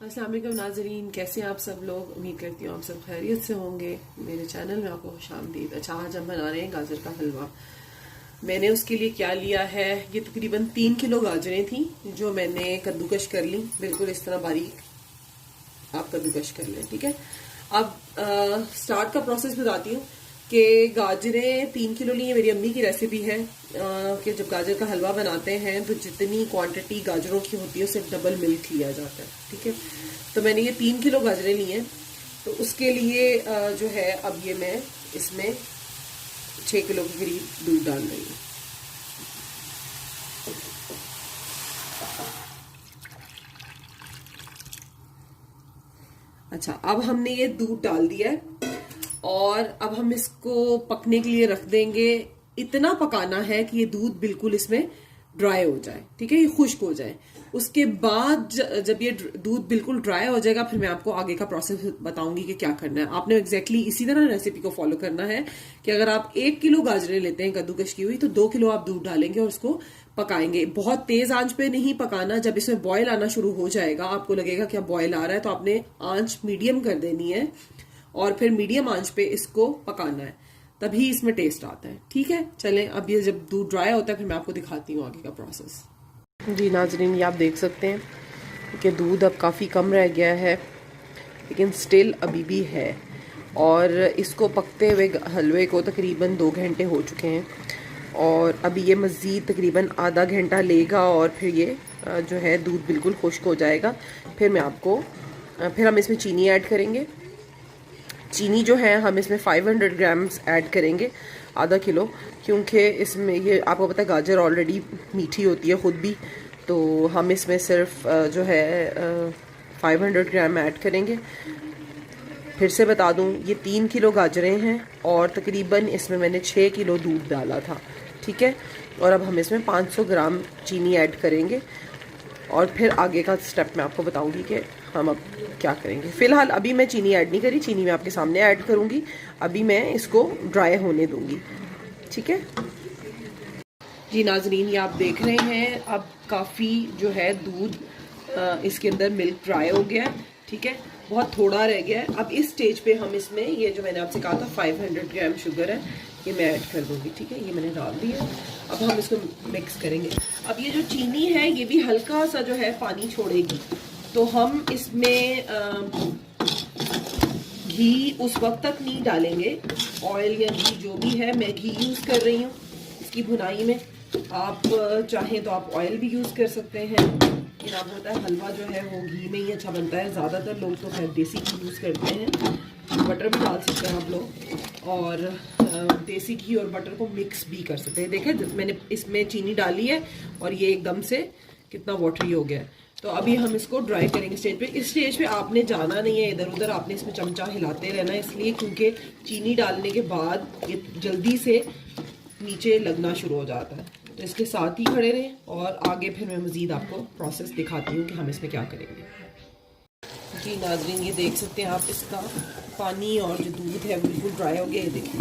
अस्सलाम वालेकुम नाजरीन, कैसे हैं आप सब लोग। उम्मीद करती हूँ आप सब खैरियत से होंगे। मेरे चैनल में आपको खुशामदीद। अच्छा, आज हम बना रहे हैं गाजर का हलवा। मैंने उसके लिए क्या लिया है, ये तकरीबन 3 किलो गाजरें थी जो मैंने कद्दूकश कर ली, बिल्कुल इस तरह बारीक आप कद्दूकश कर लें। ठीक है, अब स्टार्ट का प्रोसेस बताती हूँ कि गाजरें 3 किलो लिए। मेरी अम्मी की रेसिपी है कि जब गाजर का हलवा बनाते हैं तो जितनी क्वांटिटी गाजरों की होती है उससे डबल मिल्क लिया जाता है। ठीक है, तो मैंने ये 3 किलो गाजरें ली हैं। तो उसके लिए जो है अब ये मैं इसमें 6 किलो के करीब दूध डाल रही हूँ। अच्छा, अब हमने ये दूध डाल दिया है और अब हम इसको पकने के लिए रख देंगे। इतना पकाना है कि ये दूध बिल्कुल इसमें ड्राई हो जाए। ठीक है, ये खुश्क हो जाए। उसके बाद जब ये दूध बिल्कुल ड्राई हो जाएगा फिर मैं आपको आगे का प्रोसेस बताऊंगी कि क्या करना है। आपने एग्जैक्टली इसी तरह रेसिपी को फॉलो करना है कि अगर आप 1 किलो गाजरें लेते हैं कद्दूकश की हुई तो 2 किलो आप दूध डालेंगे और उसको पकाएंगे। बहुत तेज आंच पे नहीं पकाना। जब इसमें बॉयल आना शुरू हो जाएगा, आपको लगेगा कि अब बॉयल आ रहा है, तो आपने आंच मीडियम कर देनी है और फिर मीडियम आंच पे इसको पकाना है, तभी इसमें टेस्ट आता है। ठीक है, चलें अब ये जब दूध ड्राई होता है फिर मैं आपको दिखाती हूँ आगे का प्रोसेस। जी नाजरीन, ये आप देख सकते हैं कि दूध अब काफ़ी कम रह गया है, लेकिन स्टिल अभी भी है। और इसको पकते हुए हलवे को तकरीबन 2 घंटे हो चुके हैं और अभी ये मज़ीद तकरीबन आधा घंटा लेगा और फिर ये जो है दूध बिल्कुल खुश्क हो जाएगा। फिर मैं आपको फिर हम इसमें चीनी ऐड करेंगे। चीनी जो है हम इसमें 500 ग्राम्स ऐड करेंगे, आधा किलो, क्योंकि इसमें ये आपको पता है गाजर ऑलरेडी मीठी होती है ख़ुद भी, तो हम इसमें सिर्फ जो है 500 ग्राम ऐड करेंगे। फिर से बता दूं, ये 3 किलो गाजरें हैं और तकरीबन इसमें मैंने 6 किलो दूध डाला था। ठीक है, और अब हम इसमें 500 ग्राम चीनी ऐड करेंगे और फिर आगे का स्टेप मैं आपको बताऊंगी कि हम अब क्या करेंगे। फ़िलहाल अभी मैं चीनी ऐड नहीं करी, चीनी मैं आपके सामने ऐड करूंगी। अभी मैं इसको ड्राई होने दूंगी। ठीक है जी नाजरीन, ये आप देख रहे हैं अब काफ़ी जो है दूध इसके अंदर मिल्क ड्राई हो गया है। ठीक है, बहुत थोड़ा रह गया है। अब इस स्टेज पे हम इसमें ये जो मैंने आपसे कहा था 500 ग्राम शुगर है, ये मैं ऐड कर दूंगी। ठीक है, ये मैंने डाल दिया। अब हम इसको मिक्स करेंगे। अब ये जो चीनी है ये भी हल्का सा जो है पानी छोड़ेगी, तो हम इसमें घी उस वक्त तक नहीं डालेंगे। ऑयल या घी जो भी है, मैं घी यूज़ कर रही हूँ इसकी भुनाई में। आप चाहें तो आप ऑयल भी यूज़ कर सकते हैं, लेकिन आपको पता है हलवा जो है वो घी में ही अच्छा बनता है। ज़्यादातर लोग तो खैर देसी घी यूज़ करते हैं, बटर भी डाल सकते हैं आप लोग, और देसी घी और बटर को मिक्स भी कर सकते हैं। देखें, मैंने इसमें चीनी डाली है और ये एकदम से कितना वाटरी हो गया है। तो अभी हम इसको ड्राई करेंगे स्टेज पे। इस स्टेज पे आपने जाना नहीं है इधर उधर, आपने इसमें चमचा हिलाते रहना है, इसलिए क्योंकि चीनी डालने के बाद ये जल्दी से नीचे लगना शुरू हो जाता है। तो इसके साथ ही खड़े रहें और आगे फिर मैं मज़ीद आपको प्रोसेस दिखाती हूँ कि हम इसमें क्या करेंगे। जी नाजरीन, ये देख सकते हैं आप, इसका पानी और जो दूध है बिल्कुल ड्राई हो गया। ये देखें,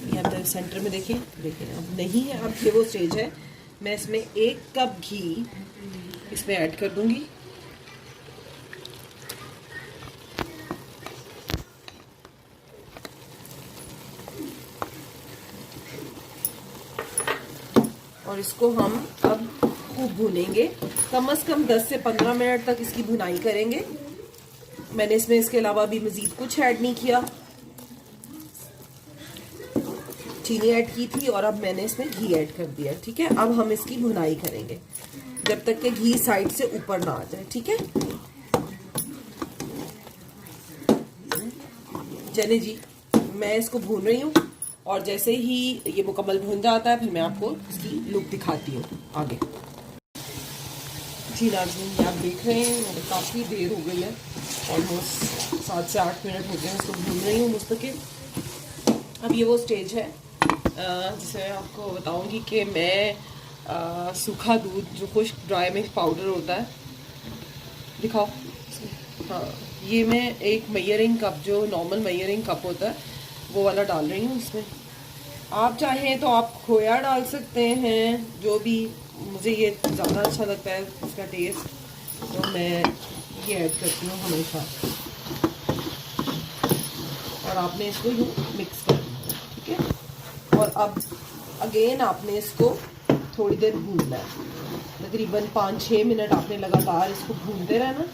ये अंदर सेंटर में देखें, अब नहीं है। अब ये वो स्टेज है, मैं इसमें 1 कप घी इसमें ऐड कर दूंगी। और इसको हम अब खूब भूनेंगे, कम से कम 10 से 15 मिनट तक इसकी भुनाई करेंगे। मैंने इसमें इसके अलावा भी मज़ीद कुछ ऐड नहीं किया। चीनी ऐड की थी और अब मैंने इसमें घी ऐड कर दिया। ठीक है, अब हम इसकी भुनाई करेंगे जब तक कि घी साइड से ऊपर ना आ जाए। ठीक है, चले जी, मैं इसको भून रही हूँ और जैसे ही ये मुकम्मल भुन जाता है फिर मैं आपको इसकी लुक दिखाती हूँ आगे। जी नाज़रीन, ये आप देख रहे हैं मुझे काफ़ी देर हो गई है, ऑलमोस्ट 7 से 8 मिनट हो गए इसको भून रही हूँ मुस्तकिल। अब ये वो स्टेज है जिसे मैं आपको बताऊंगी कि मैं सूखा दूध जो खुश्क ड्राई मिल्क पाउडर होता है, दिखाओ। हाँ, ये मैं एक मेजरिंग कप, जो नॉर्मल मेजरिंग कप होता है वो वाला डाल रही हूँ इसमें। आप चाहें तो आप खोया डाल सकते हैं, जो भी, मुझे ये ज़्यादा अच्छा लगता है इसका टेस्ट, तो मैं ही ऐड करती हूँ हमेशा, और आपने इसको यूँ मिक्स कर दिया, ठीक है। और अब अगेन आपने इसको थोड़ी देर भूनना है, तकरीबन 5-6 मिनट आपने लगातार इसको भूनते रहना,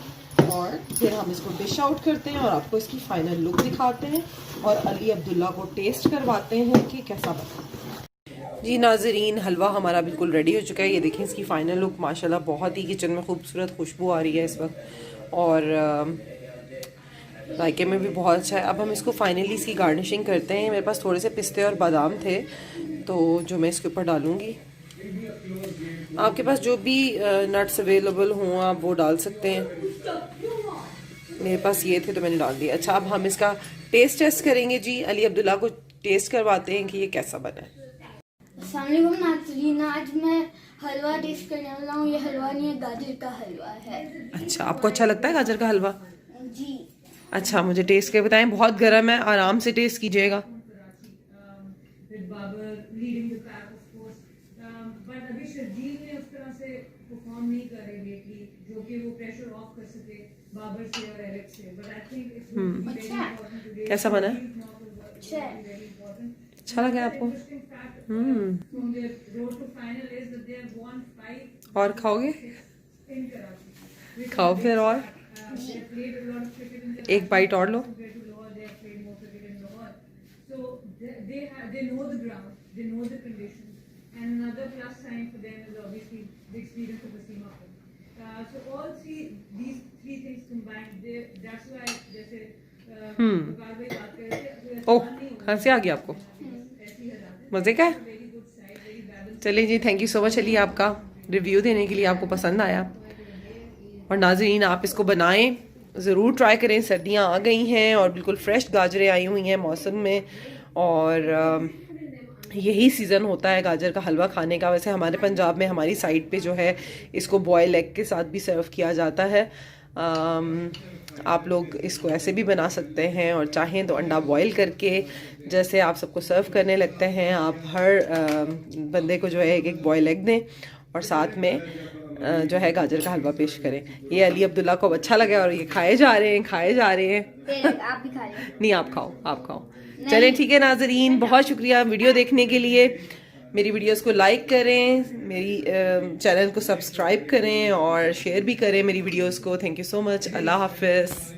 और फिर हम इसको डिश आउट करते हैं और आपको इसकी फाइनल लुक दिखाते हैं और अली अब्दुल्ला को टेस्ट करवाते हैं कि कैसा बना। जी नाजरीन, हलवा हमारा बिल्कुल रेडी हो चुका है। ये देखें इसकी फाइनल लुक, माशाल्लाह बहुत ही किचन में खूबसूरत खुशबू आ रही है इस वक्त, और जायके में भी बहुत अच्छा है। अब हम इसको फाइनली इसकी गार्निशिंग करते हैं। मेरे पास थोड़े से पिस्ते और बादाम थे, तो जो मैं इसके ऊपर डालूंगी। आपके पास जो भी नट्स अवेलेबल हों आप वो डाल सकते हैं, मेरे पास ये थे तो मैंने डाल दिया। अच्छा, अब हम इसका टेस्ट करेंगे जी। अली अब्दुल्ला को टेस्ट करवाते हैं कि ये कैसा बना है। अस्सलामुअलैकुम नाज़रीन, आज मैं हलवा टेस्ट करने वाला हूँ। ये हलवा नहीं है, गाजर का हलवा है। अच्छा, आपको अच्छा लगता है गाजर का हलवा? जी। अच्छा, मुझे टेस्ट के बताएं। बहुत गर्म है, आराम से टेस्ट कीजिएगा। कैसा बना है? अच्छा लगा आपको? और खाओगे? खाओ फिर, और एक बाइट और लो। ओह, खांसी आ गई आपको? मजे का है? चलिए जी, thank you so much Ali, आपका रिव्यू देने के लिए। आपको पसंद आया। और नाज़रीन, आप इसको बनाएं, ज़रूर ट्राई करें। सर्दियाँ आ गई हैं और बिल्कुल फ्रेश गाजरें आई हुई हैं मौसम में, और यही सीज़न होता है गाजर का हलवा खाने का। वैसे हमारे पंजाब में हमारी साइड पे जो है इसको बॉयल एग के साथ भी सर्व किया जाता है। आप लोग इसको ऐसे भी बना सकते हैं, और चाहें तो अंडा बॉयल करके जैसे आप सबको सर्व करने लगते हैं, आप हर बंदे को जो है एक बॉयल एग दें और साथ में जो है गाजर का हलवा पेश करें। ये अली अब्दुल्ला को अच्छा लगा और ये खाए जा रहे हैं। आप भी खा लें। नहीं, आप खाओ। चलें, ठीक है नाजरीन, बहुत शुक्रिया वीडियो देखने के लिए। मेरी वीडियोस को लाइक करें, मेरी चैनल को सब्सक्राइब करें और शेयर भी करें मेरी वीडियोस को। Thank you so much. अल्लाह हाफिज़।